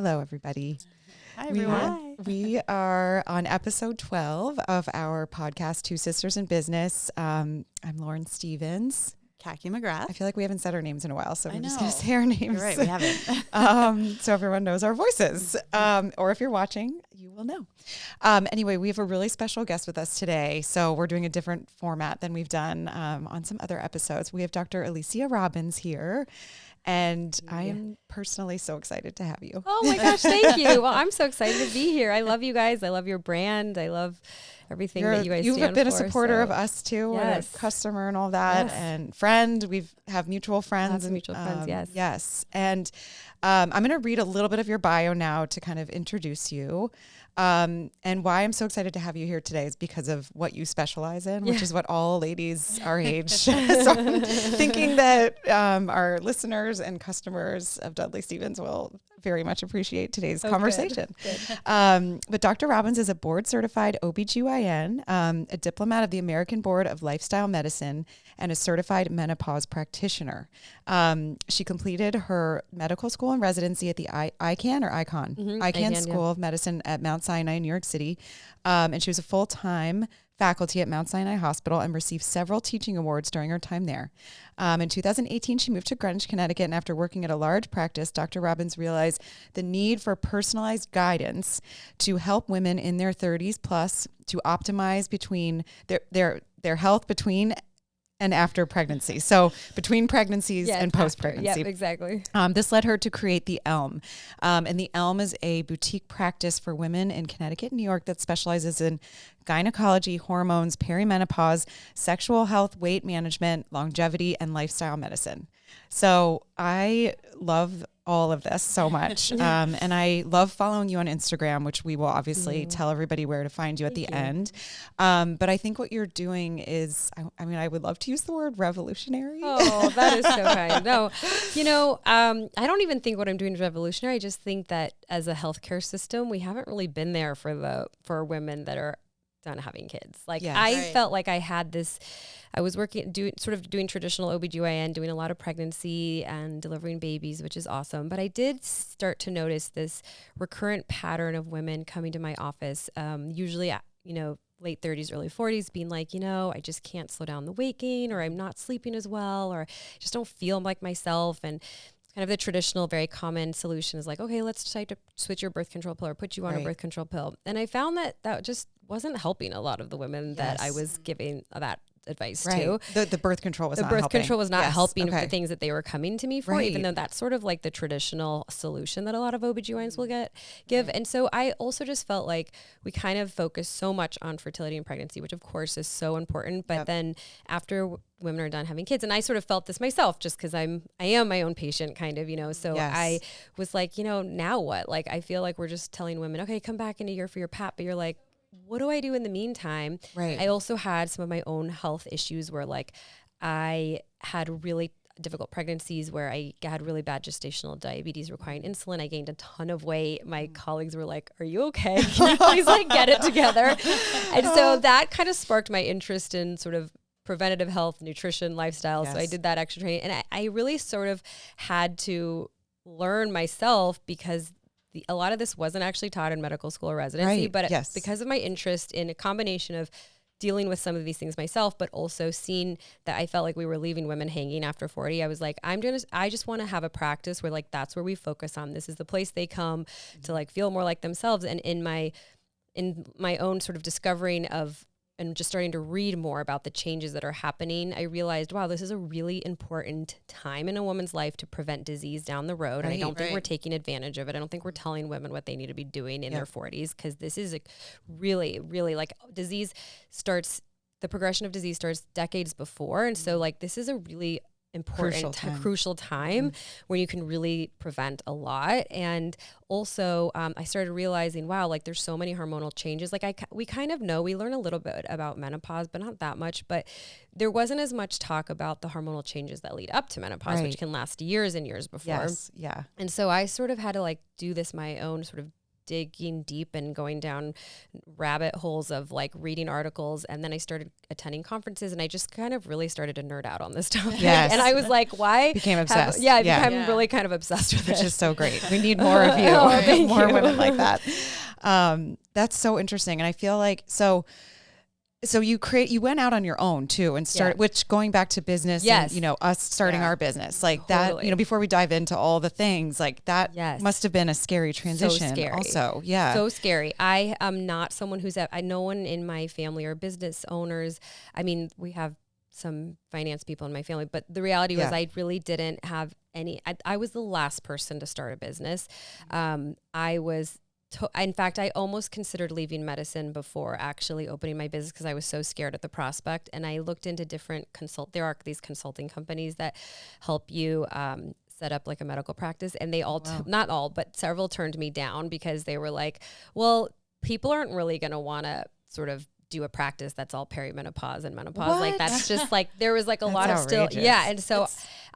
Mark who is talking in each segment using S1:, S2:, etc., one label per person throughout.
S1: Hello, everybody.
S2: Hi, everyone.
S1: We are on episode 12 of our podcast, Two Sisters in Business. I'm Lauren Stevens.
S2: Khaki McGrath.
S1: I feel like we haven't said our names in a while, so
S2: I
S1: I'm just
S2: know.
S1: going to say our names.
S2: You're right, we haven't.
S1: So everyone knows our voices. Or if you're watching, you will know. Anyway, we have a really special guest with us today. So we're doing a different format than we've done on some other episodes. We have Dr. Alicia Robbins here. And I am personally so excited to have you.
S3: Oh my gosh, thank you. Well, I'm so excited to be here. I love you guys. I love your brand. I love everything that you guys stand for.
S1: You've been a supporter of us too,
S3: yes.
S1: and a customer and all that,
S3: yes.
S1: and friend. We've have mutual friends.
S3: Lots of mutual friends, yes.
S1: Yes. And I'm going to read a little bit of your bio now to kind of introduce you. And why I'm so excited to have you here today is because of what you specialize in, which is what all ladies our age. So I'm thinking that our listeners and customers of Dudley Stevens will very much appreciate today's conversation. Good. But Dr. Robbins is a board certified OBGYN, a diplomat of the American Board of Lifestyle Medicine, and a certified menopause practitioner. She completed her medical school and residency at the ICANN School of Medicine at Mount Sinai in New York City. And she was a full-time faculty at Mount Sinai Hospital and received several teaching awards during her time there. In 2018, she moved to Greenwich, Connecticut, and after working at a large practice, Dr. Robbins realized the need for personalized guidance to help women in their 30s plus to optimize between their health between and after pregnancy. So between pregnancies and post-pregnancy.
S3: Yep, exactly.
S1: This led her to create the Elm. And the Elm is a boutique practice for women in Connecticut and New York that specializes in gynecology, hormones, perimenopause, sexual health, weight management, longevity, and lifestyle medicine. So I love all of this so much. And I love following you on Instagram, which we will obviously tell everybody where to find you at the end. But I think what you're doing is, I would love to use the word revolutionary.
S3: Oh, that is so kind. No, I don't even think what I'm doing is revolutionary. I just think that as a healthcare system, we haven't really been there for women that are done having kids. Felt like I had this, I was doing traditional OBGYN, doing a lot of pregnancy and delivering babies, which is awesome. But I did start to notice this recurrent pattern of women coming to my office, usually at, late 30s, early 40s, being like, I just can't slow down the weight gain, or I'm not sleeping as well, or just don't feel like myself. And kind of the traditional, very common solution is like, okay, let's try to switch your birth control pill or put you on a birth control pill. And I found that just wasn't helping a lot of the women that I was giving that advice to.
S1: The birth control was not helping.
S3: The birth control was not helping the things that they were coming to me for, even though that's sort of like the traditional solution that a lot of OBGYNs will give. And so I also just felt like we kind of focus so much on fertility and pregnancy, which of course is so important. But then after women are done having kids, and I sort of felt this myself just because I am my own patient kind of, so I was like, now what? Like, I feel like we're just telling women, okay, come back in a year for your PAP, but you're like, what do I do in the meantime? I also had some of my own health issues where like I had really difficult pregnancies where I had really bad gestational diabetes requiring insulin. I gained a ton of weight. My colleagues were like, are you okay? Can you please get it together? And so that kind of sparked my interest in sort of preventative health, nutrition, lifestyle. So I did that extra training, and I really sort of had to learn myself because a lot of this wasn't actually taught in medical school or residency, but because of my interest in a combination of dealing with some of these things myself, but also seeing that I felt like we were leaving women hanging after 40. I was like, I just want to have a practice where that's where we focus on. This is the place they come to feel more like themselves. And in my own sort of discovering of, and just starting to read more about the changes that are happening, I realized, wow, this is a really important time in a woman's life to prevent disease down the road. And I don't think we're taking advantage of it. I don't think we're telling women what they need to be doing in their 40s, because this is really, really the progression of disease starts decades before. And so this is a really important, crucial time when you can really prevent a lot. And also, I started realizing, wow, there's so many hormonal changes. We kind of know, we learn a little bit about menopause, but not that much. But there wasn't as much talk about the hormonal changes that lead up to menopause, which can last years and years before.
S1: Yeah.
S3: And so I sort of had to do this my own sort of digging deep and going down rabbit holes of like reading articles. And then I started attending conferences, and I just kind of really started to nerd out on this topic.
S1: Yes.
S3: And I was like, why?
S1: Became obsessed.
S3: I became really kind of obsessed with it.
S1: Which is so great. We need more of you. More women like that. That's so interesting. And I feel like, so you went out on your own too and started, which going back to business and, you know, us starting our business like that, you know, before we dive into all the things like that must have been a scary transition.
S3: So scary.
S1: Also. Yeah.
S3: So scary. I am not someone no one in my family are business owners. I mean, we have some finance people in my family, but the reality was I really didn't have any, I was the last person to start a business. In fact, I almost considered leaving medicine before actually opening my business because I was so scared at the prospect. And I looked into different there are these consulting companies that help you set up like a medical practice. And they all, not all, but several turned me down because they were like, well, people aren't really going to want to sort of do a practice that's all perimenopause and menopause.
S1: What?
S3: Like that's just like, there was like a lot of
S1: outrageous.
S3: And so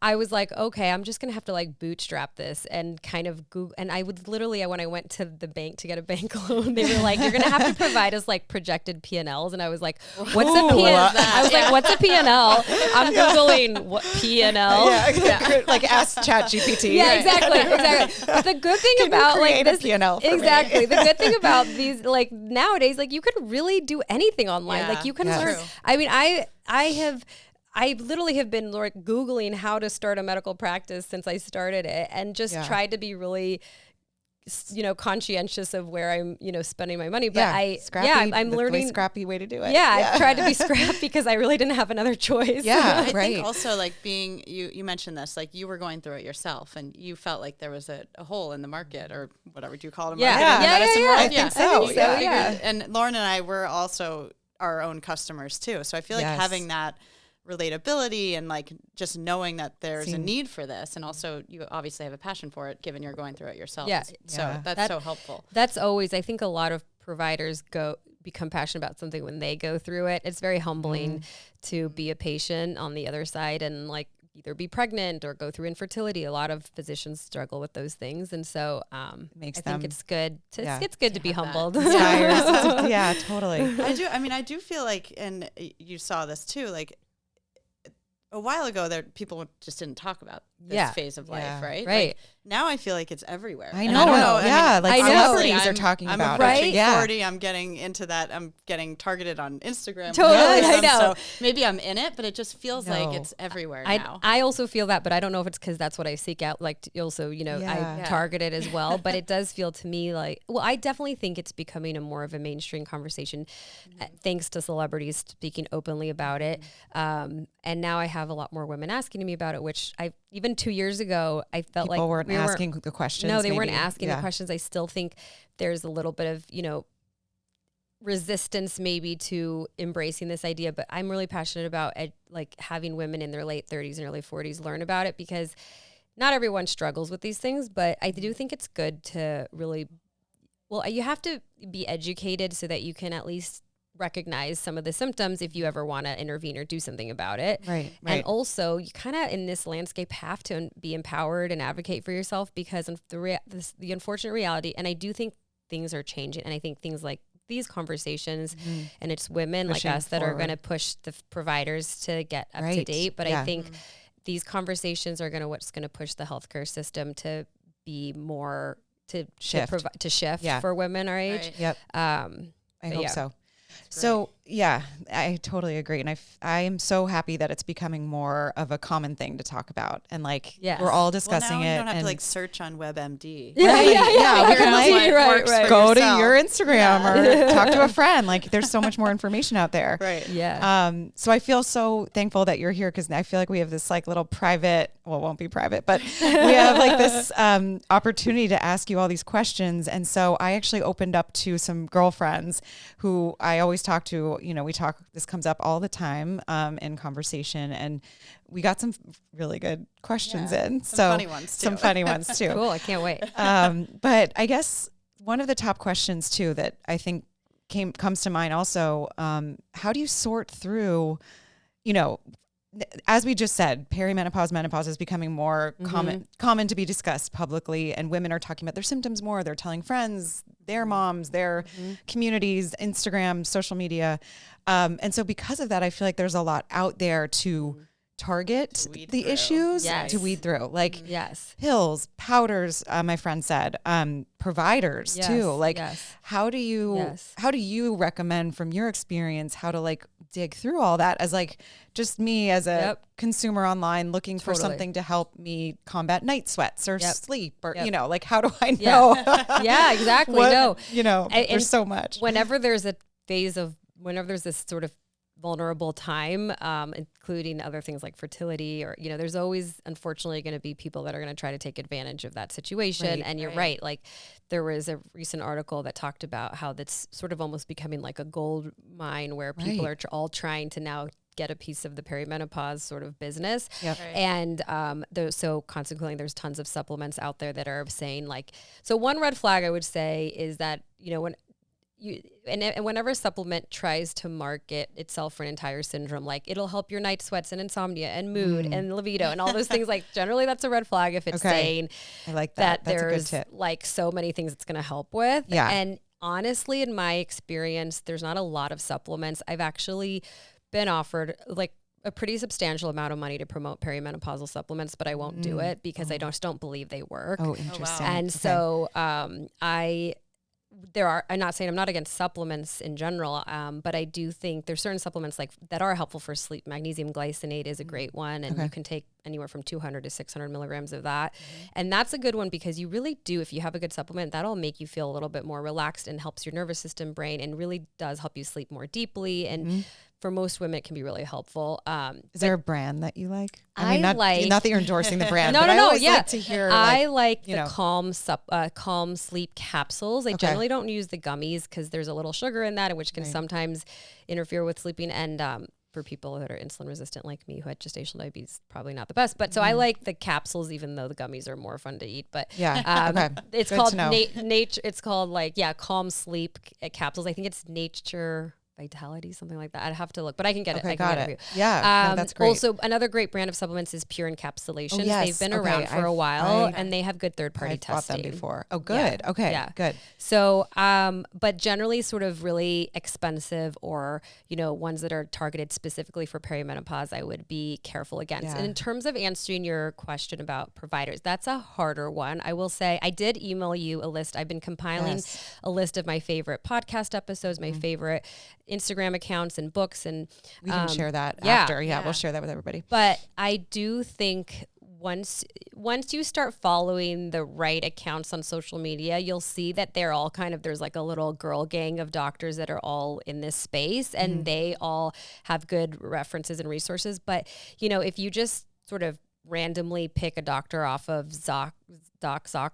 S3: I was like, okay, I'm just going to have to like bootstrap this and kind of Google. And I would literally, when I went to the bank to get a bank loan, they were like, you're going to have to provide us like projected P&Ls. And I was like, what's a P&L? I was like, what's a P&L? I'm Googling what P&L.
S1: Like ask ChatGPT.
S3: Yeah, exactly. But the good thing about like this
S1: P&L
S3: the good thing about these, like nowadays, like you could really do anything online. Like you can learn. I mean, I literally have been like Googling how to start a medical practice since I started it, and just tried to be really, you know, conscientious of where I'm, you know, spending my money. But I'm learning
S1: scrappy way to do it.
S3: Yeah, I've tried to be scrappy because I really didn't have another choice.
S2: I think also like being, you mentioned this, like you were going through it yourself and you felt like there was a hole in the market or whatever you call it.
S1: I think so.
S2: And Lauren and I were also our own customers too. So I feel like having that relatability and like just knowing that there's a need for this, and also you obviously have a passion for it given you're going through it yourself. So that's so helpful.
S3: That's always, I think a lot of providers become passionate about something when they go through it. It's very humbling to be a patient on the other side and like either be pregnant or go through infertility. A lot of physicians struggle with those things. And so I think it's good to be humbled.
S1: Yeah, totally.
S2: I do feel like, and you saw this too, like a while ago people just didn't talk about this phase of life, right? Like, now I feel like it's everywhere.
S1: I know. Like celebrities are talking about it.
S2: I'm approaching 40. I'm getting into that. I'm getting targeted on Instagram.
S3: Totally, I know.
S2: So maybe I'm in it, but it just feels like it's everywhere now.
S3: I also feel that, but I don't know if it's because that's what I seek out. Like also, you know, I target it as well. But it does feel to me like, well, I definitely think it's becoming a more of a mainstream conversation, thanks to celebrities speaking openly about it. And now I have a lot more women asking me about it, which even 2 years ago, I felt
S1: people
S3: like
S1: weren't asking the questions.
S3: No, they weren't asking the questions. I still think there's a little bit of, you know, resistance maybe to embracing this idea, but I'm really passionate about like having women in their late 30s and early 40s learn about it, because not everyone struggles with these things, but I do think it's good to really, you have to be educated so that you can at least recognize some of the symptoms if you ever want to intervene or do something about it.
S1: Right.
S3: And also you kind of in this landscape have to be empowered and advocate for yourself, because of the unfortunate reality. And I do think things are changing. And I think things like these conversations and it's women pushing like us that are going to push the providers to get up to date. But I think these conversations are what's going to push the healthcare system to be more to shift for women our age.
S1: Right. Yep. I hope so. So I totally agree. And I am so happy that it's becoming more of a common thing to talk about. And like, we're all discussing
S2: now
S1: it.
S2: You don't have to like search on WebMD.
S1: We can like go to your Instagram or talk to a friend. Like there's so much more information out there.
S2: Right.
S3: Yeah.
S1: So I feel so thankful that you're here, because I feel like we have this like little private, well, it won't be private, but we have like this opportunity to ask you all these questions. And so I actually opened up to some girlfriends who I always talk to, you know, this comes up all the time in conversation, and we got some really good questions in. Some funny ones too.
S3: Cool. I can't wait.
S1: But I guess one of the top questions too, that I think comes to mind also, how do you sort through, you know, as we just said, perimenopause, menopause is becoming more common to be discussed publicly, and women are talking about their symptoms more. They're telling friends, their moms, their communities, Instagram, social media. And so because of that, I feel like there's a lot out there to target the issues, to weed through, like pills, powders, my friend said, providers too. Like how do you recommend from your experience how to like dig through all that as like just me as a consumer online looking for something to help me combat night sweats or sleep or, you know, like how do I know?
S3: Exactly.
S1: You know, there's so much.
S3: Whenever there's this sort of vulnerable time, including other things like fertility or, you know, there's always unfortunately going to be people that are going to try to take advantage of that situation. And you're right. Like there was a recent article that talked about how that's sort of almost becoming like a gold mine where people are all trying to now get a piece of the perimenopause sort of business. And so consequently, there's tons of supplements out there that are saying like, so one red flag I would say is that, you know, and whenever a supplement tries to market itself for an entire syndrome, like it'll help your night sweats and insomnia and mood and libido and all those things, like generally that's a red flag if it's saying
S1: I like that. That's
S3: there's
S1: a good tip.
S3: like so many things it's going to help with. And honestly, in my experience, there's not a lot of supplements. I've actually been offered like a pretty substantial amount of money to promote perimenopausal supplements, but I won't do it because I don't believe they work.
S1: Oh, interesting.
S3: And so I'm not saying I'm not against supplements in general, but I do think there's certain supplements like that are helpful for sleep. Magnesium glycinate is a great one, and you can take anywhere from 200 to 600 milligrams of that. And that's a good one because you really do, if you have a good supplement, that'll make you feel a little bit more relaxed and helps your nervous system, brain, and really does help you sleep more deeply. And for most women, it can be really helpful.
S1: Is there a brand that you like?
S3: I mean,
S1: not that you're endorsing the brand.
S3: No.
S1: Like to hear.
S3: I like the calm sleep capsules. I generally don't use the gummies because there's a little sugar in that, which can sometimes interfere with sleeping. And for people that are insulin resistant like me who had gestational diabetes, probably not the best. But so I like the capsules, even though the gummies are more fun to eat. But it's good called nature. It's called like calm sleep capsules. I think it's Nature Vitality, something like that. I'd have to look, but I can get it. I can get it.
S1: Yeah, that's great.
S3: Also, another great brand of supplements is Pure Encapsulations. They've been around for a while, and they have good third-party testing.
S1: I've bought them before. Oh, good. Good.
S3: So, but generally sort of really expensive or, you know, ones that are targeted specifically for perimenopause, I would be careful against. And in terms of answering your question about providers, that's a harder one. I will say I did email you a list. I've been compiling a list of my favorite podcast episodes, my favorite Instagram accounts and books, and
S1: we can share that after. We'll share that with everybody.
S3: But I do think once you start following the right accounts on social media, you'll see that they're all there's like a little girl gang of doctors that are all in this space, and they all have good references and resources. But, you know, if you just sort of randomly pick a doctor off of Zoc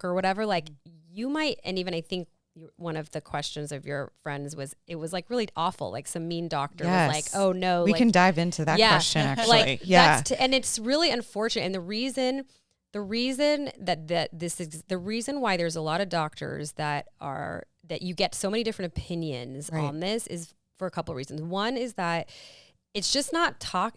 S3: or whatever, like you might, and even I think one of the questions of your friends was, it was like really awful. Like some mean doctor was like, oh no.
S1: We can dive into that question actually.
S3: And it's really unfortunate. And the reason why there's a lot of doctors that you get so many different opinions on this is for a couple of reasons. One is that it's just not taught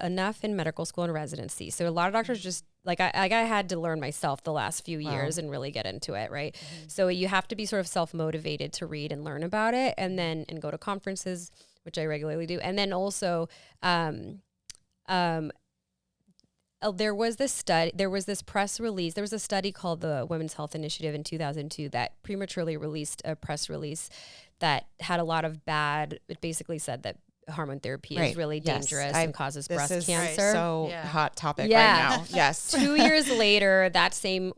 S3: enough in medical school and residency. So a lot of doctors just like I had to learn myself the last few years and really get into it, right? So you have to be sort of self-motivated to read and learn about it, and go to conferences, which I regularly do. And then also there was this press release. There was a study called the Women's Health Initiative in 2002 that prematurely released a press release that had a lot of it basically said that hormone therapy is really dangerous and causes breast cancer.
S1: So hot topic right now. Yes.
S3: 2 years later, that same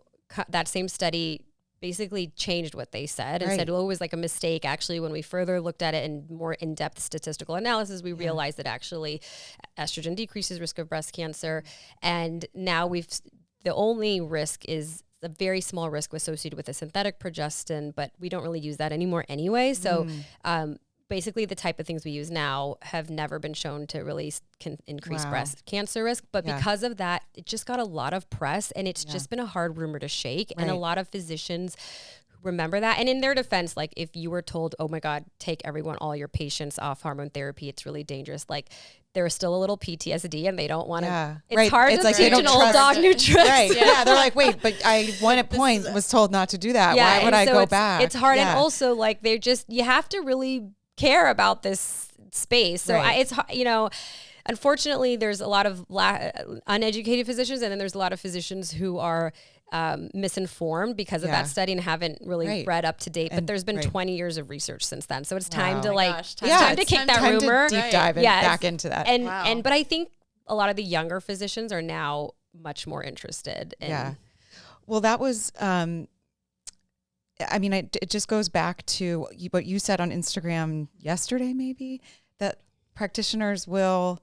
S3: study basically changed what they said and said, well, it was like a mistake. Actually, when we further looked at it in more in-depth statistical analysis, we realized that actually estrogen decreases risk of breast cancer. And now the only risk is a very small risk associated with a synthetic progestin, but we don't really use that anymore anyway. So, basically the type of things we use now have never been shown to really increase breast cancer risk. But because of that, it just got a lot of press, and it's just been a hard rumor to shake. And a lot of physicians remember that. And in their defense, like if you were told, oh my God, take all your patients off hormone therapy, it's really dangerous. Like there's still a little PTSD and they don't want to. It's
S1: right.
S3: hard
S1: it's
S3: to
S1: like
S3: teach an old dog new tricks.
S1: Right. Yeah. They're like, wait, but I one at point was told not to do that. Why would I go back?
S3: It's hard. And also like you have to really care about this space. So it's, unfortunately there's a lot of uneducated physicians, and then there's a lot of physicians who are misinformed because of that study and haven't really read up to date. But there's been 20 years of research since then. So it's time to time to kick that rumor.
S1: To deep dive back into that.
S3: But I think a lot of the younger physicians are now much more interested in.
S1: Well, that was, it just goes back to what you said on Instagram yesterday, maybe, that practitioners will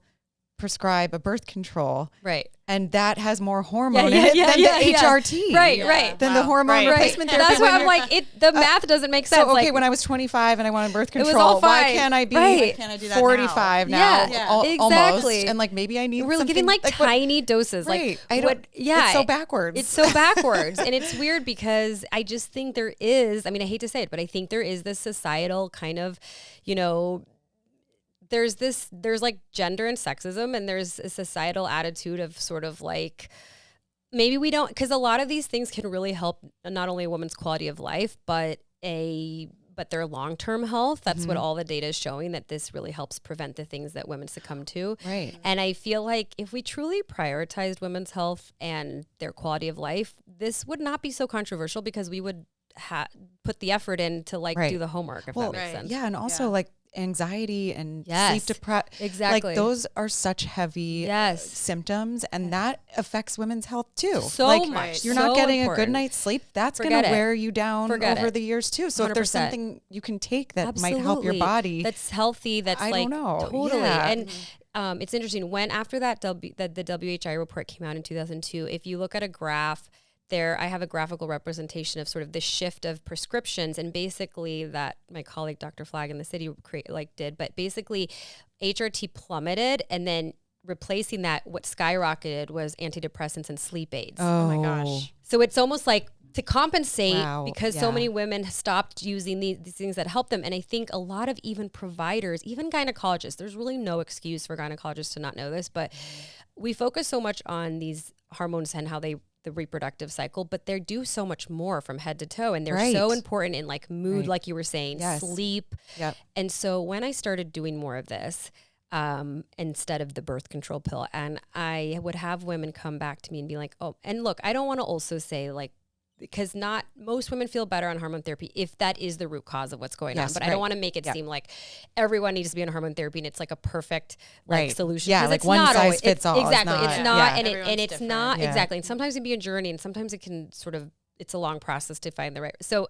S1: prescribe a birth control.
S3: Right.
S1: And that has more hormone in it than the HRT.
S3: Right.
S1: Than the hormone replacement therapy.
S3: That's why I'm like, the math doesn't make sense.
S1: So, okay, when I was 25 and I wanted birth control, why can't I be
S2: why can't I do that
S1: 45 now?
S3: Exactly.
S1: Almost. And like, maybe I need
S3: We're giving like tiny doses.
S1: Right.
S3: It's
S1: so backwards.
S3: It's so backwards. And it's weird because I just think there is, I hate to say it, but I think there is this societal kind of, there's like gender and sexism, and there's a societal attitude of sort of like, maybe we don't, because a lot of these things can really help not only a woman's quality of life, but their long-term health. That's what all the data is showing, that this really helps prevent the things that women succumb to.
S1: Right.
S3: And I feel like if we truly prioritized women's health and their quality of life, this would not be so controversial, because we would put the effort in to do the homework, if that makes sense.
S1: Yeah. And also like anxiety and sleep depression.
S3: Exactly.
S1: Like those are such heavy symptoms, and that affects women's health too.
S3: So much.
S1: You're not getting a good night's sleep. That's going to wear you down over the years too. So 100%. If there's something you can take that might help your body,
S3: that's healthy, that's I don't know. Totally. Yeah. And it's interesting, when after that the WHI report came out in 2002, if you look at a graph there, I have a graphical representation of sort of the shift of prescriptions, and basically that my colleague Dr. Flagg in the city did, but basically HRT plummeted, and then replacing that, what skyrocketed was antidepressants and sleep aids.
S1: Oh my gosh.
S3: So it's almost like to compensate because so many women stopped using these things that help them. And I think a lot of even providers, even gynecologists, there's really no excuse for gynecologists to not know this, but we focus so much on these hormones and how the reproductive cycle, but they do so much more from head to toe, and they're so important in like mood, like you were saying, sleep. Yep. And so when I started doing more of this, instead of the birth control pill, and I would have women come back to me and be like, oh, and look, I don't want to also say like, because not most women feel better on hormone therapy if that is the root cause of what's going on. But I don't want to make it seem like everyone needs to be on hormone therapy and it's like a perfect solution.
S1: Yeah, like one size fits all.
S3: Exactly. It's not, and it's not exactly. And sometimes it can be a journey, and sometimes it can sort of, it's a long process to find the right. So,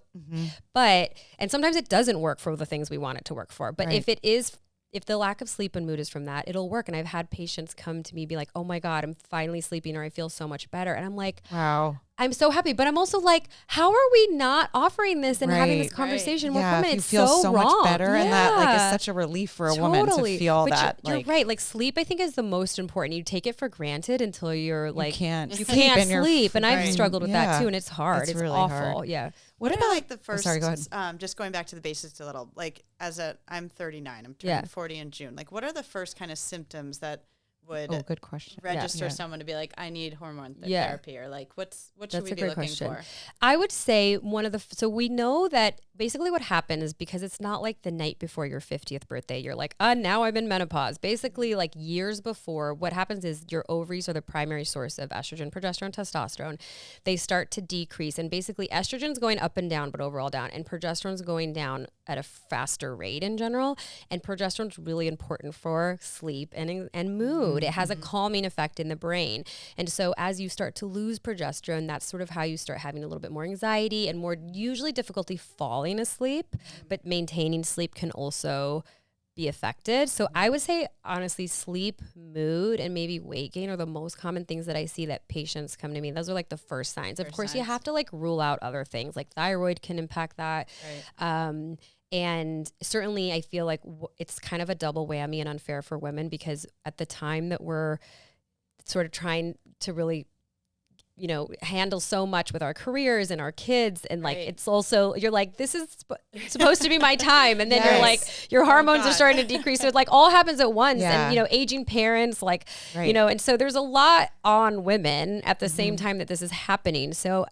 S3: and sometimes it doesn't work for the things we want it to work for. But if the lack of sleep and mood is from that, it'll work. And I've had patients come to me be like, oh my God, I'm finally sleeping, or I feel so much better. And I'm like, wow, I'm so happy. But I'm also like, how are we not offering this and having this conversation with women? It's
S1: feel so
S3: wrong.
S1: Much better. And that like is such a relief for a woman to feel that.
S3: You're right. Like sleep, I think, is the most important. You take it for granted until you're like,
S1: you can't
S3: sleep. And I've struggled with that too. And it's hard. It's really awful.
S1: Hard.
S3: Yeah.
S2: What about like the first,
S1: sorry, go ahead.
S2: Just going back to the basics a little, like I'm 39, I'm turning 40 in June. Like what are the first kind of symptoms that would
S1: good question.
S2: register someone to be like, I need hormone therapy, or like what should we be looking for?
S3: I would say so we know that basically what happens is, because it's not like the night before your 50th birthday, you're like, now I'm in menopause. Basically like years before, what happens is your ovaries are the primary source of estrogen, progesterone, testosterone. They start to decrease, and basically estrogen's going up and down, but overall down, and progesterone's going down at a faster rate in general. And progesterone's really important for sleep and mood. It has a calming effect in the brain. And so as you start to lose progesterone, that's sort of how you start having a little bit more anxiety and more usually difficulty falling asleep, but maintaining sleep can also be affected. So I would say, honestly, sleep, mood, and maybe weight gain are the most common things that I see that patients come to me. Those are like the first signs. Of course, you have to like rule out other things, like thyroid can impact that. Right. And certainly I feel like it's kind of a double whammy and unfair for women, because at the time that we're sort of trying to really, handle so much with our careers and our kids. And like, it's also, you're like, this is supposed to be my time. And then you're like, your hormones are starting to decrease. So it like all happens at once. And, aging parents, like, and so there's a lot on women at the same time that this is happening. So,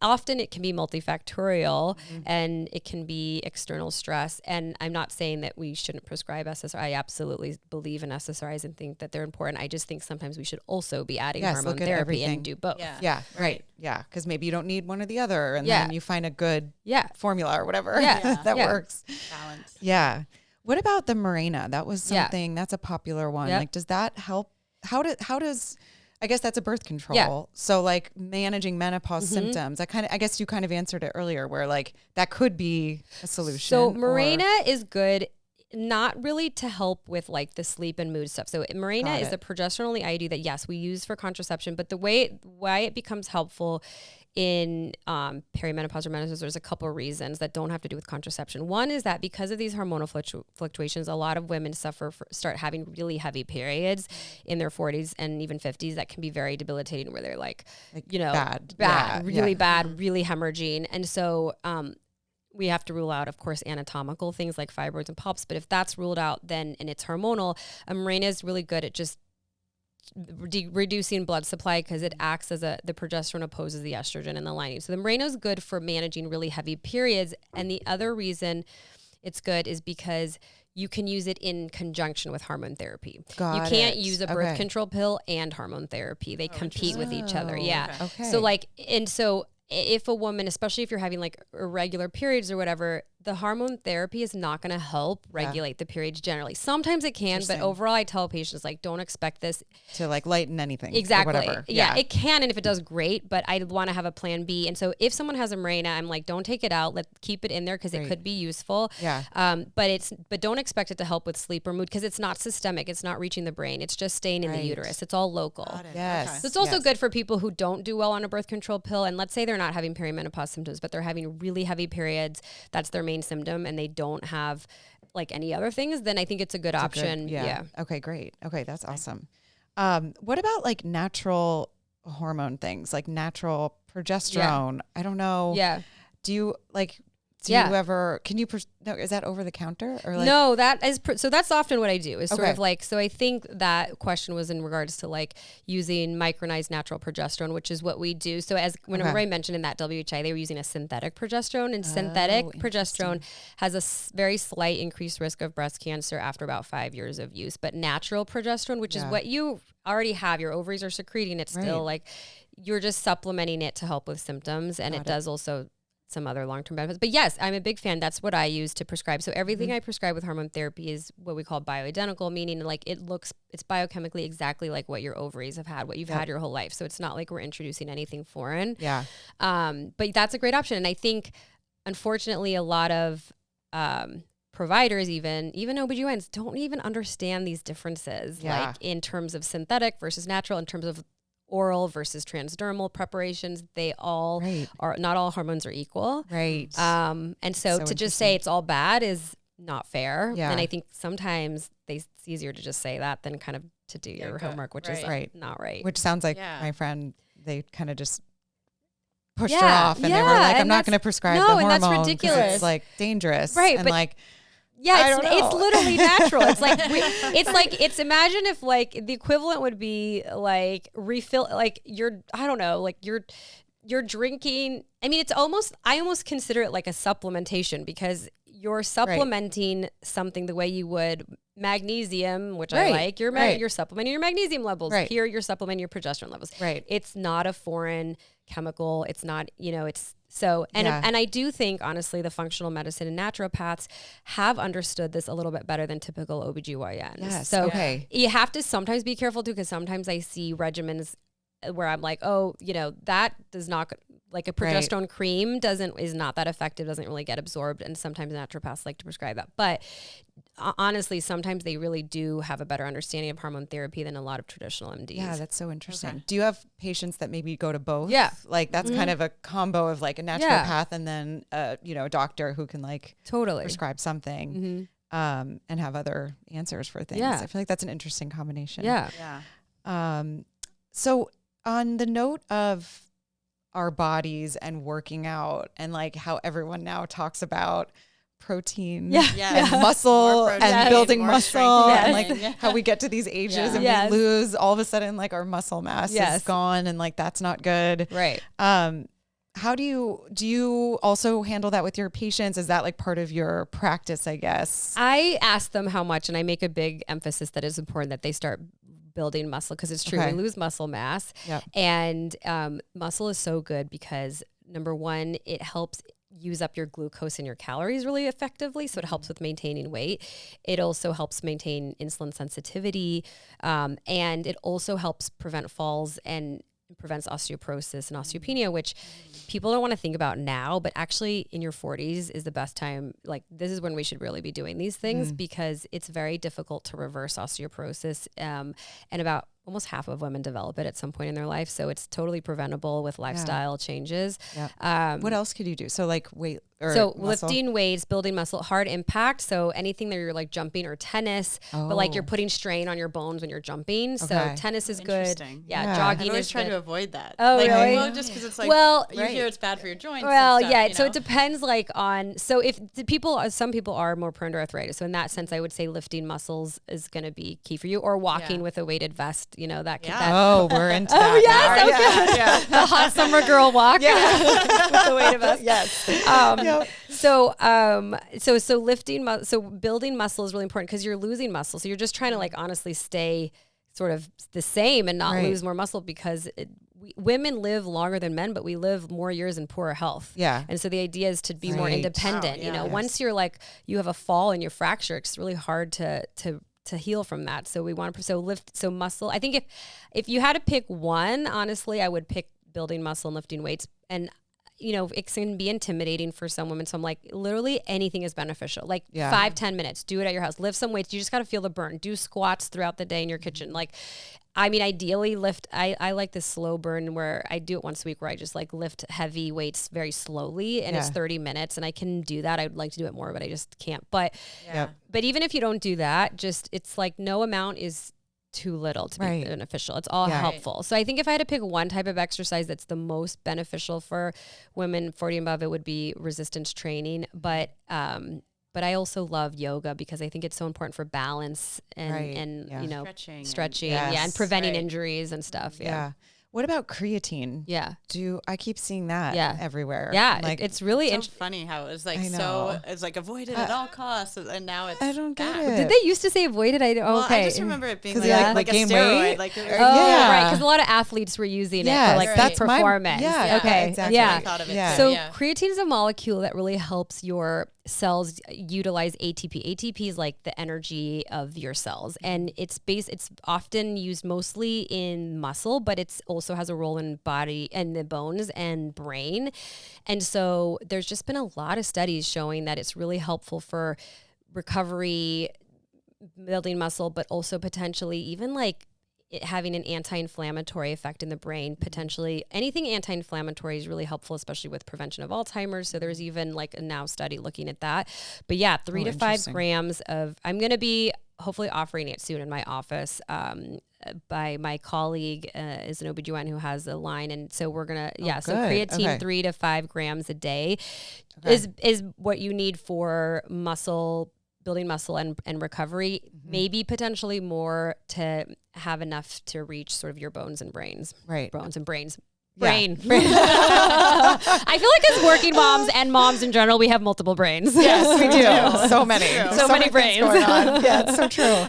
S3: often it can be multifactorial and it can be external stress. And I'm not saying that we shouldn't prescribe SSRI. I absolutely believe in SSRIs and think that they're important. I just think sometimes we should also be adding hormone therapy and do both.
S1: Yeah. Right. Yeah. Because maybe you don't need one or the other. And then you find a good formula or whatever that works.
S2: Balance.
S1: Yeah. What about the Mirena? That was something that's a popular one. Like, does that help? How does, I guess that's a birth control. Yeah. So like managing menopause symptoms, I guess you kind of answered it earlier where like that could be a solution.
S3: So Mirena is good, not really to help with like the sleep and mood stuff. So Mirena is a progesterone-only IUD that yes, we use for contraception, but the why it becomes helpful in perimenopause or menopause, there's a couple of reasons that don't have to do with contraception. One is that because of these hormonal fluctuations, a lot of women start having really heavy periods in their 40s and even 50s that can be very debilitating, where they're like bad, really bad, really hemorrhaging. And so we have to rule out, of course, anatomical things like fibroids and polyps. But if that's ruled out, then and it's hormonal, Mirena is really good at just reducing blood supply because it acts as the progesterone opposes the estrogen in the lining. So the Mirena is good for managing really heavy periods. And the other reason it's good is because you can use it in conjunction with hormone therapy. You can't use a birth control pill and hormone therapy. They compete with each other. Yeah. Okay. So if a woman, especially if you're having like irregular periods or whatever, the hormone therapy is not going to help regulate the periods generally. Sometimes it can, but overall I tell patients like, don't expect this
S1: to like lighten anything.
S3: Exactly. Or whatever. Yeah, it can. And if it does, great, but I want to have a plan B. And so if someone has a Mirena, I'm like, don't take it out. Keep it in there because it could be useful. Yeah. But don't expect it to help with sleep or mood because it's not systemic. It's not reaching the brain. It's just staying in the uterus. It's all local.
S1: Yes.
S3: Okay. So it's also good for people who don't do well on a birth control pill. And let's say they're not having perimenopause symptoms, but they're having really heavy periods. That's their main symptom and they don't have like any other things, then I think it's a good option.
S1: Okay, great. Okay, that's awesome. What about like natural hormone things, like natural progesterone? I don't know. Yeah. Do you like, do you ever, can you, no, is that over the counter or like?
S3: No, that is, so that's often what I do is sort of like, so I think that question was in regards to like using micronized natural progesterone, which is what we do. So as whenever I mentioned in that WHI, they were using a synthetic progesterone and synthetic progesterone has a very slight increased risk of breast cancer after about 5 years of use, but natural progesterone, which is what you already have, your ovaries are secreting it still, like you're just supplementing it to help with symptoms. And it does also some other long-term benefits. But yes, I'm a big fan. That's what I use to prescribe. So everything I prescribe with hormone therapy is what we call bioidentical, meaning like it's biochemically exactly like what your ovaries have had, what you've had your whole life. So it's not like we're introducing anything foreign. Yeah. But that's a great option. And I think, unfortunately, a lot of providers, even OBGYNs, don't even understand these differences, like in terms of synthetic versus natural, in terms of oral versus transdermal preparations. They all are, not all hormones are equal. Right. And so to just say it's all bad is not fair. Yeah. And I think sometimes it's easier to just say that than kind of to do your homework, which is not right.
S1: Which sounds like my friend, they kind of just pushed her off and they were like, I'm not going to prescribe the hormone. And that's ridiculous. It's like dangerous. Right. And but like,
S3: it's literally natural. It's like, imagine if like the equivalent would be like refill, like you're drinking. I mean, I almost consider it like a supplementation because you're supplementing something the way you would magnesium, which I like. You're supplementing your magnesium levels. Here, you're supplementing your progesterone levels. Right. It's not a foreign chemical. It's not, it's so, and I do think, honestly, the functional medicine and naturopaths have understood this a little bit better than typical OBGYNs. Yes, so you have to sometimes be careful too, because sometimes I see regimens where I'm like, that does not, like a progesterone cream is not that effective, doesn't really get absorbed. And sometimes naturopaths like to prescribe that. But honestly, sometimes they really do have a better understanding of hormone therapy than a lot of traditional MDs.
S1: Yeah, that's so interesting. Okay. Do you have patients that maybe go to both? Yeah. Like that's kind of a combo of like a naturopath and then, a doctor who can like prescribe something and have other answers for things. Yeah. I feel like that's an interesting combination. Yeah. Yeah. So on the note of our bodies and working out and like how everyone now talks about protein and muscle and building muscle and like how we get to these ages and we lose, all of a sudden like our muscle mass is gone and like that's not good.
S3: Right.
S1: How do you also handle that with your patients? Is that like part of your practice, I guess?
S3: I ask them how much, and I make a big emphasis that it's important that they start building muscle, because it's true. We lose muscle mass, and muscle is so good because number one, it helps use up your glucose and your calories really effectively. So it helps with maintaining weight. It also helps maintain insulin sensitivity. And it also helps prevent falls and prevents osteoporosis and osteopenia, which people don't want to think about now, but actually in your 40s is the best time. Like this is when we should really be doing these things because it's very difficult to reverse osteoporosis. And about almost half of women develop it at some point in their life. So it's totally preventable with lifestyle changes.
S1: What else could you do? So like weight or
S3: so
S1: muscle?
S3: Lifting weights, building muscle, hard impact. So anything that you're like jumping or tennis, but like you're putting strain on your bones when you're jumping. So tennis is good. Jogging
S2: I always
S3: is
S2: try
S3: good.
S2: to avoid that.
S3: Oh,
S2: like,
S3: really?
S2: Well, just because it's like, you hear it's bad for your joints.
S3: Well,
S2: and stuff,
S3: so it depends like on, so if some people are more prone to arthritis. So in that sense, I would say lifting muscles is going to be key for you, or walking with a weighted vest, that can,
S1: Oh, we're into that.
S3: Oh, yes. Okay. The hot summer girl walk. With the weighted vest.
S1: Yes.
S3: So lifting, so building muscle is really important because you're losing muscle. So you're just trying to like honestly stay sort of the same and not lose more muscle, because women live longer than men, but we live more years in poorer health.
S1: Yeah.
S3: And so the idea is to be more independent. Once you're like, you have a fall and you fracture, it's really hard to heal from that. So we want to, muscle. I think if you had to pick one, honestly, I would pick building muscle and lifting weights. And it can be intimidating for some women. So I'm like, literally anything is beneficial. Like 5-10 minutes, do it at your house, lift some weights. You just got to feel the burn, do squats throughout the day in your kitchen. Like, I mean, ideally lift, I like this slow burn where I do it once a week where I just like lift heavy weights very slowly and it's 30 minutes and I can do that. I'd like to do it more, but I just can't. But even if you don't do that, it's like no amount is too little to be beneficial. It's all helpful. So I think if I had to pick one type of exercise that's the most beneficial for women 40 and above, it would be resistance training. But I also love yoga because I think it's so important for balance and stretching and preventing injuries and stuff. Yeah.
S1: What about creatine?
S3: Yeah.
S1: I keep seeing that everywhere.
S3: Yeah.
S1: Like,
S3: it's really
S2: so funny how it was like it's like avoided at all costs, and now it's
S1: I don't get it.
S3: Did they used to say avoided? I
S2: just remember it being like a
S1: gain
S2: steroid.
S1: weight?
S2: Like,
S3: right, because a lot of athletes were using it for like that's performance.
S1: Okay.
S2: Exactly.
S1: Yeah.
S2: I thought of it
S3: So creatine is a molecule that really helps your cells utilize ATP. ATP is like the energy of your cells, and it's often used mostly in muscle, but it's also has a role in body and the bones and brain. And so there's just been a lot of studies showing that it's really helpful for recovery, building muscle, but also potentially even like it having an anti-inflammatory effect in the brain. Potentially anything anti-inflammatory is really helpful, especially with prevention of Alzheimer's. So there's even like a now study looking at that. But 3 to 5 grams of, I'm going to be hopefully offering it soon in my office. By my colleague is an OB/GYN who has a line. And so we're going to, so creatine 3 to 5 grams a day is what you need for building muscle and recovery, maybe potentially more to have enough to reach sort of your bones and brains. Right. Bones and brains. Brain. I feel like as working moms and moms in general, we have multiple brains.
S1: Yes, we do. So many.
S3: So many brains.
S1: Going on. Yeah, it's so true.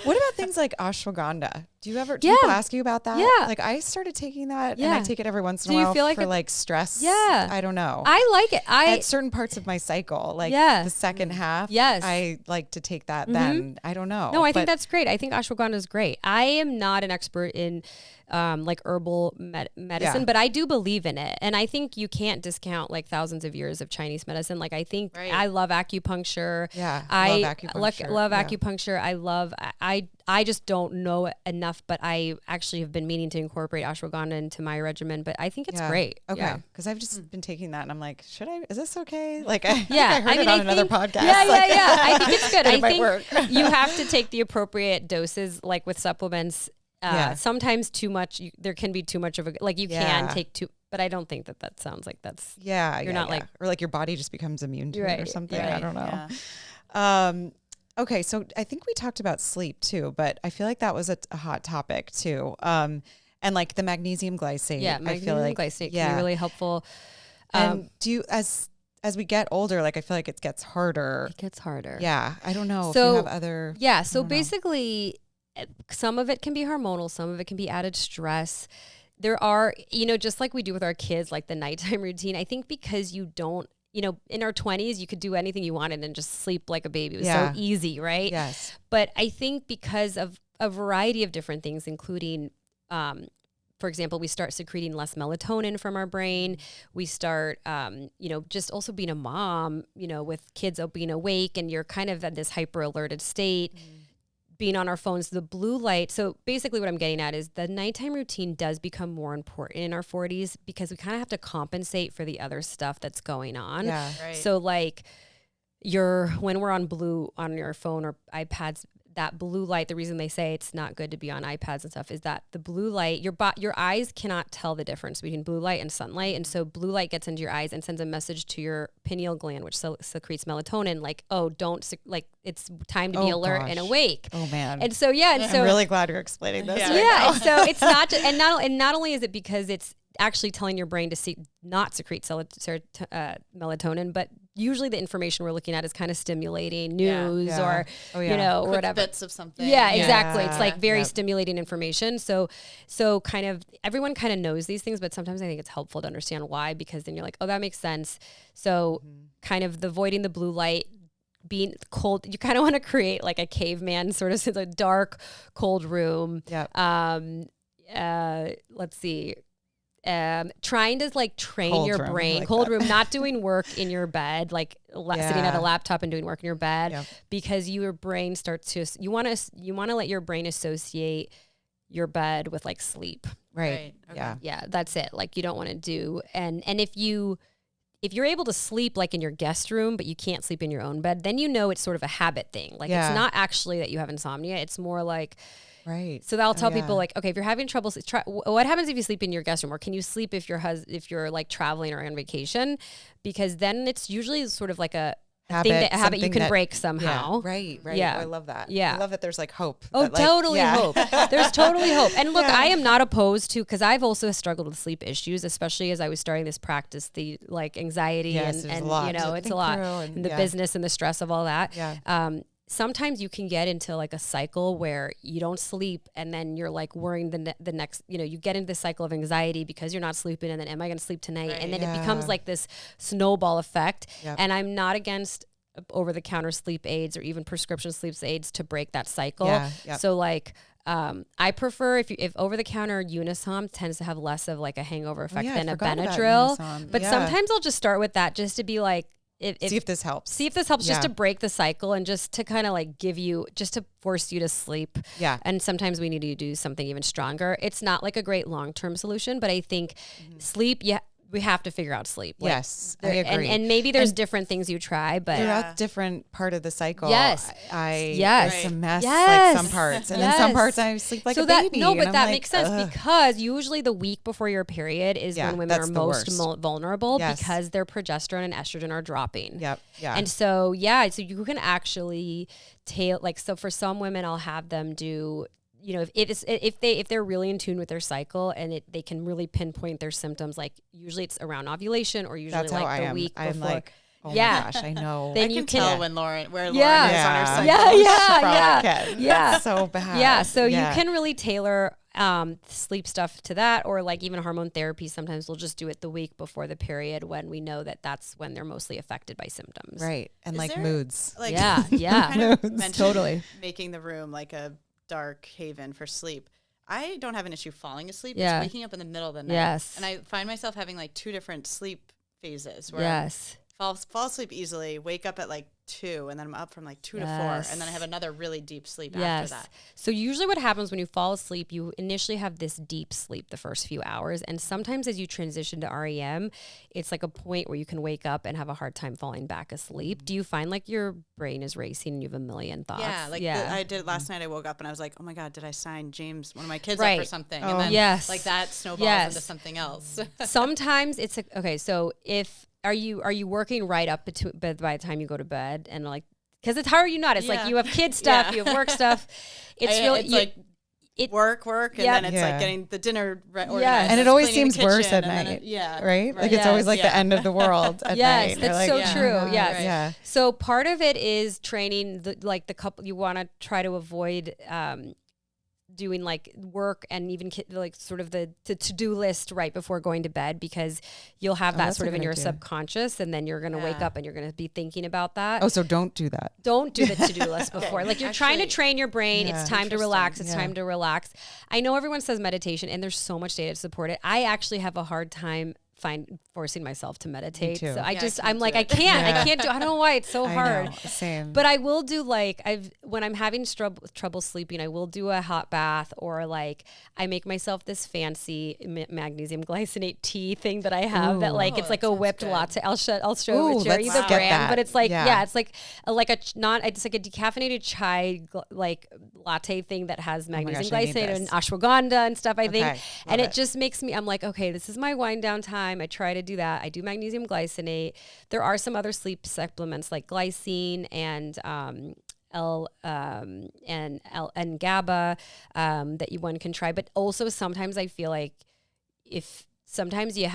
S1: What about things like ashwagandha? Do people ask you about that?
S3: Yeah.
S1: Like I started taking that and I take it every once in a
S3: while.
S1: Do you feel like
S3: like
S1: stress?
S3: Yeah.
S1: I don't know.
S3: I like it.
S1: At certain parts of my cycle, like the second half, I like to take that then. I don't know.
S3: No, I think that's great. I think ashwagandha is great. I am not an expert in like herbal medicine, but I do believe in it. And I think you can't discount like thousands of years of Chinese medicine. Like I think I love acupuncture.
S1: Yeah.
S3: I
S1: love
S3: acupuncture. I just don't know enough, but I actually have been meaning to incorporate ashwagandha into my regimen, but I think it's great.
S1: Okay. Because I've just been taking that and I'm like, is this okay? Like I heard it on another podcast.
S3: Yeah. I think it's good.
S1: I think
S3: you have to take the appropriate doses, like with supplements. Sometimes too much, there can be too much of a, like you can take too, but I don't think that sounds like that's, you're not like,
S1: or like your body just becomes immune to it or something.
S3: Right.
S1: I don't know. Okay. So I think we talked about sleep too, but I feel like that was a hot topic too. And like the magnesium glycate.
S3: Yeah. Magnesium glycate can be really helpful.
S1: And do you, as we get older, like I feel like it gets harder.
S3: It gets harder.
S1: Yeah. I don't know if you have other.
S3: Yeah. So basically some of it can be hormonal. Some of it can be added stress. There are, just like we do with our kids, like the nighttime routine, I think because you don't, in our 20s, you could do anything you wanted and just sleep like a baby. It was so easy, right?
S1: Yes.
S3: But I think because of a variety of different things, including, for example, we start secreting less melatonin from our brain. We start, just also being a mom, with kids being awake and you're kind of at this hyper alerted state. Being on our phones, the blue light. So basically what I'm getting at is the nighttime routine does become more important in our 40s because we kind of have to compensate for the other stuff that's going on.
S1: Yeah.
S2: Right.
S3: So like when we're on your phone or iPads, that blue light, the reason they say it's not good to be on iPads and stuff is that the blue light, your eyes cannot tell the difference between blue light and sunlight. And so blue light gets into your eyes and sends a message to your pineal gland, which secretes melatonin, like, oh, it's time to be alert and awake.
S1: Oh man.
S3: And so, I'm
S1: really glad you're explaining this.
S3: Yeah. And so it's not just, and not only is it because it's actually telling your brain to not secrete melatonin, but usually the information we're looking at is kind of stimulating news or, or whatever.
S2: Bits of something.
S3: Yeah, exactly. It's like very stimulating information. So kind of everyone kind of knows these things, but sometimes I think it's helpful to understand why, because then you're like, oh, that makes sense. So kind of avoiding the blue light, being cold, you kind of want to create like a caveman sort of a dark, cold room.
S1: Yep.
S3: Let's see. Trying to like train your brain, cold room, not doing work in your bed, like sitting at a laptop and doing work in your bed, because your brain starts to, you want to let your brain associate your bed with like sleep.
S1: Right.
S2: Okay.
S3: Yeah. That's it. Like you don't want to do. And if you're able to sleep like in your guest room, but you can't sleep in your own bed, then it's sort of a habit thing. Like it's not actually that you have insomnia. It's more like,
S1: right.
S3: So I'll tell people like, okay, if you're having trouble, what happens if you sleep in your guest room, or can you sleep if you're like traveling or on vacation? Because then it's usually sort of like a habit you can break somehow.
S1: Yeah, right.
S3: Yeah.
S1: I love that.
S3: Yeah.
S1: I love that there's like hope.
S3: Oh, totally hope. There's totally hope. And look, I am not opposed to, because I've also struggled with sleep issues, especially as I was starting this practice, the like anxiety and it's a lot. And the business and the stress of all that.
S1: Yeah.
S3: Sometimes you can get into like a cycle where you don't sleep, and then you're like worrying the next, you get into this cycle of anxiety because you're not sleeping, and then am I going to sleep tonight? Right. And then it becomes like this snowball effect. Yep. And I'm not against over-the-counter sleep aids or even prescription sleep aids to break that cycle. Yeah. Yep. So like, I prefer if over-the-counter Unisom tends to have less of like a hangover effect than a Benadryl. But sometimes I'll just start with that just to be like, see if this helps. Just to break the cycle and just to kind of like just to force you to sleep. Yeah. And sometimes we need to do something even stronger. It's not like a great long-term solution, but I think sleep, we have to figure out sleep. Like,
S1: yes, I agree.
S3: And maybe there's different things you try, but
S1: throughout different part of the cycle.
S3: Yes,
S1: it's a mess. Like some parts, and then some parts I sleep like a baby.
S3: No, but that makes sense because usually the week before your period is when women are most vulnerable because their progesterone and estrogen are dropping. Yep. Yeah. And so so you can actually so for some women, I'll have them do. If they're really in tune with their cycle and they can really pinpoint their symptoms, like usually it's around ovulation or usually like the week before. I'm like,
S1: oh my gosh, I know.
S2: Then you can tell when Lauren is on her cycle.
S3: Yeah.
S1: So bad.
S3: Yeah. So you can really tailor sleep stuff to that, or like even hormone therapy. Sometimes we'll just do it the week before the period when we know that that's when they're mostly affected by symptoms.
S1: Right. And moods.
S2: Like,
S3: Totally.
S2: Making the room like a dark haven for sleep. I don't have an issue falling asleep. It's waking up in the middle of the night.
S3: Yes.
S2: And I find myself having like two different sleep phases where I fall asleep easily, wake up at like 2, and then I'm up from like 2 to 4, and then I have another really deep sleep after that.
S3: So usually what happens when you fall asleep, you initially have this deep sleep the first few hours, and sometimes as you transition to REM, it's like a point where you can wake up and have a hard time falling back asleep. Do you find like your brain is racing and you have a million thoughts?
S2: Yeah, I did last night. I woke up and I was like, oh my God, did I sign James, one of my kids, up for something? And then like that snowballs into something else.
S3: Sometimes it's okay. So are you working right up by the time you go to bed, and like, because it's hard, it's like you have kid stuff, you have work stuff. It's
S2: work, and then it's like getting the dinner organized.
S1: Yeah, and it always seems worse at night. Right? Like it's always like the end of the world at night.
S3: That's so true. Yes. Yeah. So part of it is training the couple. You want to try to avoid doing like work and even like sort of the to-do list right before going to bed, because you'll have that sort of in your subconscious, and then you're going to wake up and you're going to be thinking about that.
S1: Oh, so don't do that.
S3: Don't do the to-do list before. Like you're trying to train your brain. It's time to relax. It's time to relax. I know everyone says meditation, and there's so much data to support it. I actually have a hard time forcing myself to meditate. So I'm like, I can't do, I don't know why it's so hard.
S1: Same.
S3: But I will do like, when I'm having trouble sleeping, I will do a hot bath, or like I make myself this fancy magnesium glycinate tea thing that I have that like, it's like a whipped latte. I'll show you the brand, but it's like, it's like it's like a decaffeinated chai like latte thing that has magnesium glycinate and ashwagandha and stuff, I think. And it just makes me, I'm like, okay, this is my wind down time. I try to do that. I do magnesium glycinate. There are some other sleep supplements like glycine and and GABA that one can try. But also sometimes I feel like sometimes you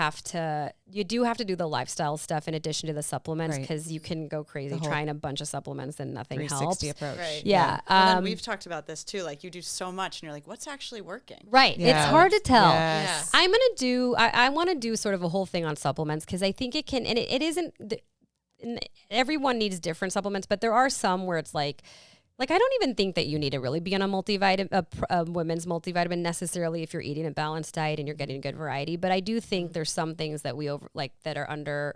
S3: do have to do the lifestyle stuff in addition to the supplements, because you can go crazy trying a bunch of supplements and nothing helps.
S1: 360 approach.
S2: Right.
S3: Yeah.
S2: And then we've talked about this too. Like you do so much and you're like, what's actually working?
S3: Right. Yeah. It's hard to tell.
S1: Yes.
S3: I'm going to do, I want to do sort of a whole thing on supplements, because I think it can, and it isn't, everyone needs different supplements, but there are some where it's like I don't even think that you need to really be on a women's multivitamin necessarily if you're eating a balanced diet and you're getting a good variety. But I do think there's some things that that are under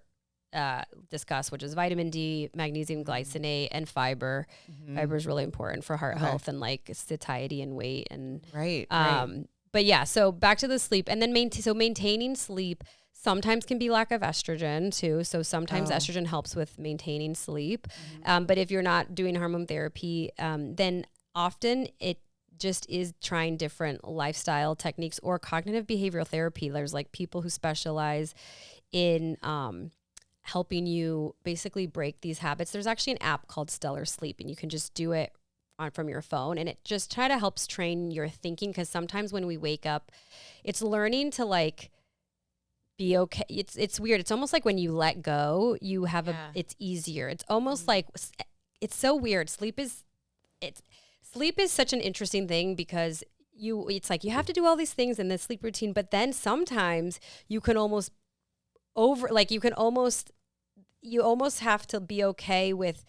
S3: discussed, which is vitamin D, magnesium glycinate, and fiber. Fiber is really important for heart health and like satiety and weight and But yeah, so back to the sleep, and then maintaining sleep sometimes can be lack of estrogen too. So sometimes estrogen helps with maintaining sleep. But if you're not doing hormone therapy, then often it just is trying different lifestyle techniques or cognitive behavioral therapy. There's like people who specialize in helping you basically break these habits. There's actually an app called Stellar Sleep, and you can just do it from your phone, and it just helps train your thinking, because sometimes when we wake up, it's learning to like be okay. It's weird. It's almost like when you let go, you have it's easier. It's almost like, it's so weird. Sleep is such an interesting thing, because it's like you have to do all these things in this sleep routine, but then sometimes you can almost you almost have to be okay with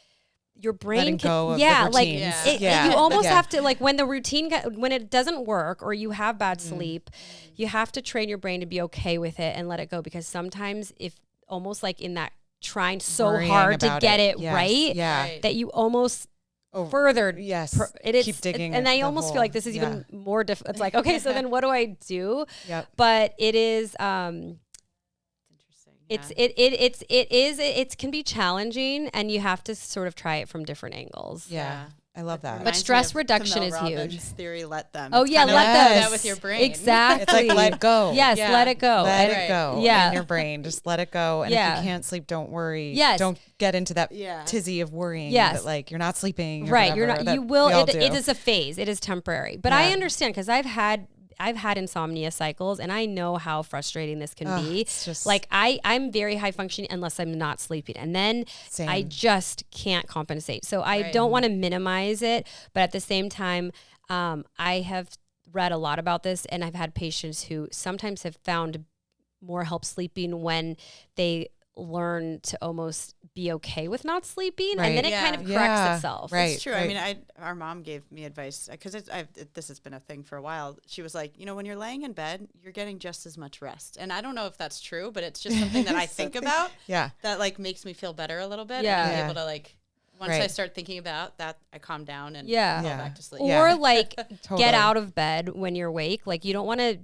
S3: your brain
S1: letting go of the routines.
S3: You almost have to, like, when the routine when it doesn't work or you have bad sleep, you have to train your brain to be okay with it and let it go, because sometimes if almost like in that trying so hard to get it right, that you almost further
S1: keep digging,
S3: and I almost feel like this is even more difficult. It's like, okay, so then what do I do? But it is it can be challenging, and you have to sort of try it from different angles.
S1: I love that.
S3: But stress reduction is
S2: Robbins
S3: huge.
S2: Theory, let them.
S3: Oh yeah, let them.
S2: That with your brain.
S3: Exactly.
S1: It's like let go.
S3: Yes, let it go.
S1: Let it go. In your brain, just let it go. And if you can't sleep, don't worry. Don't get into that tizzy of worrying that like you're not sleeping.
S3: Right. You're not. You will. It is a phase. It is temporary. But I understand, because I've had insomnia cycles, and I know how frustrating this can be. It's just like I'm very high functioning unless I'm not sleeping, and then I just can't compensate. So I don't want to minimize it, but at the same time, I have read a lot about this, and I've had patients who sometimes have found more help sleeping when they learn to almost be okay with not sleeping, and then it kind of corrects itself.
S2: It's true. I mean, our mom gave me advice, because this has been a thing for a while. She was like, when you're laying in bed, you're getting just as much rest. And I don't know if that's true, but it's just something that I think about. That like makes me feel better a little bit. And be able to like once I start thinking about that, I calm down and fall back to sleep.
S3: Or like get out of bed when you're awake. Like you don't want to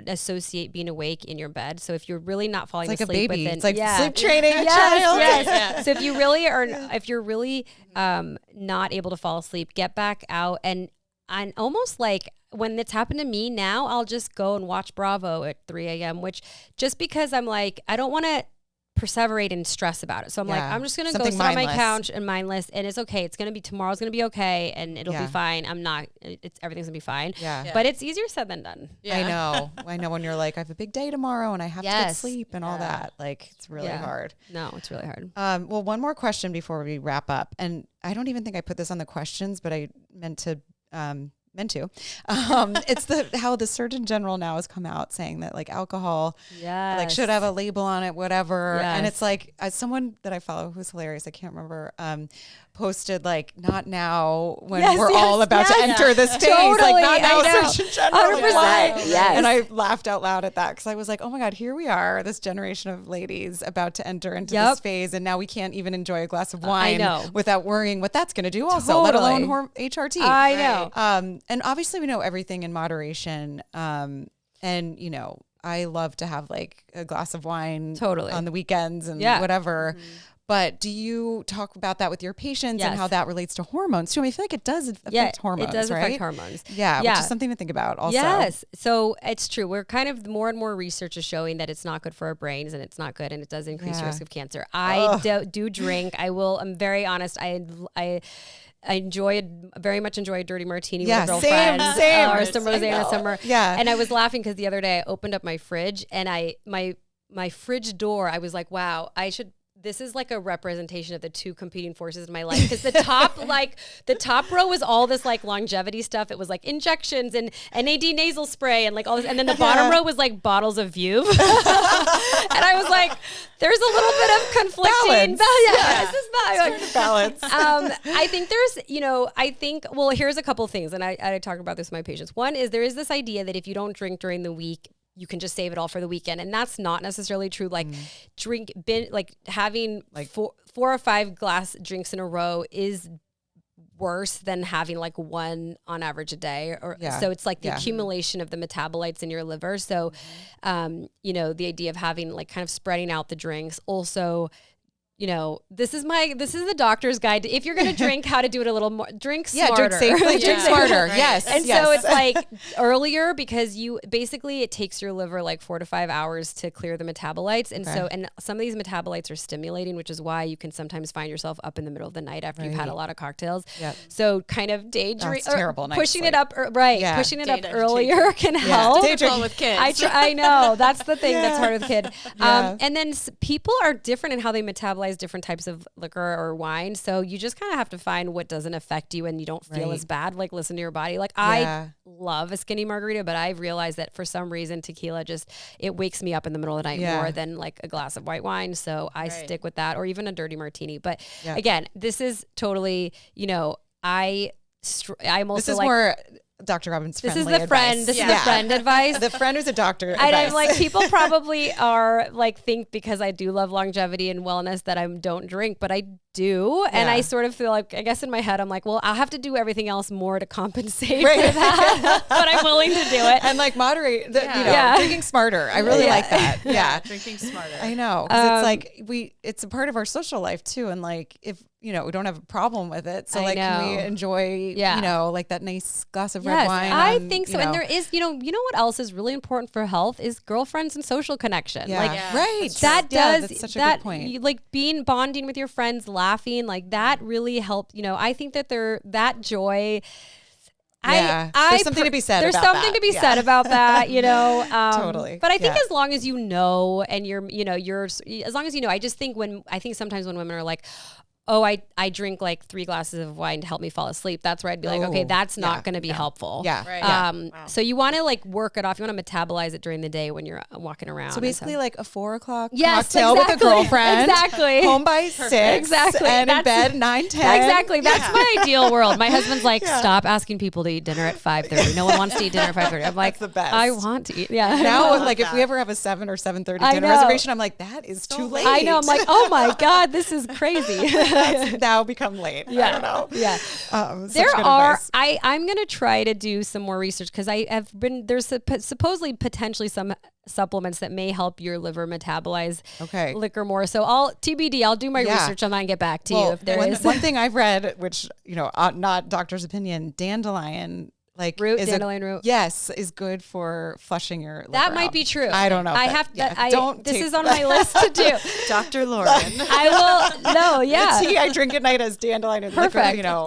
S3: associate being awake in your bed. So if you're really not falling asleep,
S1: like a baby.
S3: within,
S1: it's like sleep training a child.
S3: Yes. So if you really are, if you're really not able to fall asleep, get back out and almost like when it's happened to me now, I'll just go and watch Bravo at 3 a.m. which just because I'm like, I don't want to perseverate and stress about it. So I'm like, I'm just going to go sit on my couch and mindless, and it's okay. It's going to be, tomorrow's going to be okay. And it'll be fine. Everything's gonna be fine. Yeah. But it's easier said than done.
S1: Yeah. I know when you're like, I have a big day tomorrow and I have to get sleep and all that. Like it's really hard.
S3: No, it's really hard.
S1: Well, one more question before we wrap up. And I don't even think I put this on the questions, but I meant to. It's how the Surgeon General now has come out saying that like alcohol like should have a label on it, whatever. And it's like, as someone that I follow who's hilarious, I can't remember, posted like, not now when we're all about to enter this phase,
S3: totally.
S1: like not now, Surgeon General.
S3: 100%. Yes.
S1: And I laughed out loud at that because I was like, oh my God, here we are, this generation of ladies about to enter into this phase, and now we can't even enjoy a glass of wine without worrying what that's going to do also, let alone HRT.
S3: I know.
S1: And obviously we know everything in moderation. And you know, I love to have like a glass of wine on the weekends and whatever. Mm-hmm. But do you talk about that with your patients and how that relates to hormones too? I mean, I feel like it does affect hormones,
S3: it does
S1: right?
S3: affect hormones.
S1: Yeah, which is something to think about also.
S3: Yes. So it's true. We're kind of, more and more research is showing that it's not good for our brains and it's not good, and it does increase risk of cancer. I do drink. I'm very honest. I very much enjoy a dirty martini with a girlfriend.
S1: Same.
S3: Or some rosé in the summer.
S1: Yeah.
S3: And I was laughing because the other day I opened up my fridge and my fridge door, I was like, wow, this is like a representation of the two competing forces in my life. Because the top row was all this like longevity stuff. It was like injections and NAD nasal spray and like all this. And then the bottom row was like bottles of Veuve. And I was like, there's a little bit of conflicting
S1: balance.
S3: I think well, here's a couple of things. And I talk about this with my patients. One is there is this idea that if you don't drink during the week, you can just save it all for the weekend. And that's not necessarily true. Like having like 4 or 5 glass drinks in a row is worse than having like one on average a day. So it's like the accumulation of the metabolites in your liver. So, the idea of having like kind of spreading out the drinks also, this is the doctor's guide to, if you're going to drink, how to do it a little more, drink smarter.
S1: Drink safely, drink smarter. Right. Yes.
S3: And so it's like earlier, because it takes your liver like 4 to 5 hours to clear the metabolites. And and some of these metabolites are stimulating, which is why you can sometimes find yourself up in the middle of the night after you've had a lot of cocktails. Yep. So kind of pushing it up earlier can help.
S2: Daydream with kids.
S3: I know that's the thing that's hard with kid. And then people are different in how they metabolize different types of liquor or wine, so you just kind of have to find what doesn't affect you and you don't feel as bad. Like, listen to your body. Like I love a skinny margarita, but I've realized that for some reason tequila it wakes me up in the middle of the night more than like a glass of white wine, so I stick with that, or even a dirty martini. But again, this is totally, I'm also
S1: this is
S3: like
S1: more Dr. Robbins friendly
S3: advice. This is the friend advice.
S1: The friend who's a doctor
S3: And I'm like, people probably are like, think because I do love longevity and wellness that I don't drink, but I do. And I sort of feel like, I guess in my head, I'm like, well, I'll have to do everything else more to compensate for that, but I'm willing to do it.
S1: And like moderate, drinking smarter. I really like that. Yeah.
S2: Drinking smarter.
S1: I know. Cause it's like, it's a part of our social life too. And like, if, we don't have a problem with it. So can we enjoy, like that nice glass of red wine?
S3: I think so. And there is, you know what else is really important for health is girlfriends and social connection.
S1: Right.
S3: That's
S1: such a good point.
S3: Like bonding with your friends, laughing, like that really helped. That joy.
S1: There's something to be said
S3: about that. There's something to be said about that,
S1: Totally.
S3: But I think as long as you know, and as long as you know, I just think sometimes when women are like, oh, I drink like 3 glasses of wine to help me fall asleep, that's where I'd be like, okay, that's not going to be helpful.
S1: Yeah. Right.
S3: So you want to like work it off. You want to metabolize it during the day when you're walking around.
S1: So basically like a 4 o'clock cocktail with a girlfriend.
S3: Exactly.
S1: Home by 6. Exactly. And in bed 9, 10.
S3: Exactly. That's my ideal world. My husband's like, stop asking people to eat dinner at 5:30. No one wants to eat dinner at 5:30. I'm like,
S1: that's the best.
S3: I want to eat. Yeah.
S1: Now, like if we ever have a 7 or 7:30 dinner reservation, I'm like, that is too late.
S3: I know. I'm like, oh my God, this is crazy.
S1: That's now become late.
S3: Yeah.
S1: I don't know.
S3: Yeah. I'm going to try to do some more research because there's supposedly potentially some supplements that may help your liver metabolize liquor more. So I'll do my research on that and get back to you if there is.
S1: One thing I've read, which, not doctor's opinion, dandelion
S3: dandelion root.
S1: Yes, is good for flushing your liver
S3: That might
S1: out.
S3: be true.
S1: I don't know.
S3: This is on my list to do.
S2: Dr. Lauren.
S1: I
S3: will. No, yeah.
S1: The tea I drink at night has dandelion and
S3: Perfect.
S1: liquor,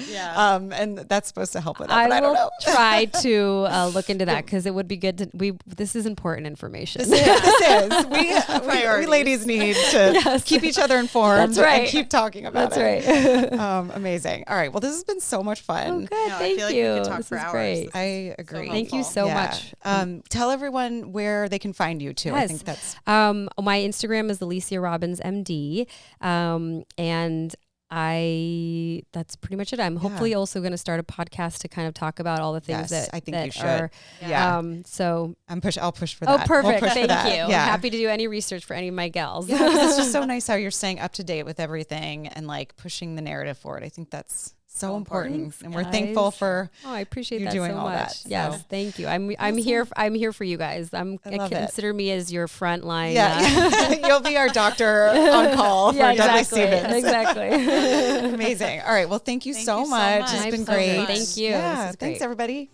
S3: Yeah.
S1: And that's supposed to help with that.
S3: I
S1: don't know.
S3: try to look into that because it would be good to. This is important information.
S1: This is. We ladies need to keep each other informed.
S3: That's right.
S1: And keep talking about
S3: it.
S1: That's right. Amazing. All right. Well, this has been so much fun.
S3: Oh, good. Thank you.
S2: We could talk for hours.
S3: Great.
S1: I agree.
S2: So
S3: Thank you so much.
S1: Tell everyone where they can find you too.
S3: Yes.
S1: I think that's
S3: my Instagram is Alicia Robbins MD, and that's pretty much it. I'm hopefully also going to start a podcast to kind of talk about all the things that
S1: I think
S3: that
S1: you should.
S3: So
S1: I'll push for that.
S3: Oh, perfect.
S1: We'll
S3: Thank you.
S1: Yeah.
S3: I'm happy to do any research for any of my gals.
S1: Yeah, 'cause it's just so nice how you're staying up to date with everything and like pushing the narrative forward. I think that's so important.
S3: Thanks,
S1: and we're thankful for
S3: I appreciate
S1: you
S3: that
S1: doing
S3: so
S1: all
S3: much.
S1: that.
S3: Yes,
S1: So.
S3: thank you. I'm here for you guys. Consider me as your front line.
S1: Yeah, you'll be our doctor on call for Dudley Stevens.
S3: Exactly.
S1: Amazing. All right. Well, thank you so much. It's been great.
S3: Thank you.
S1: Yeah, thanks everybody.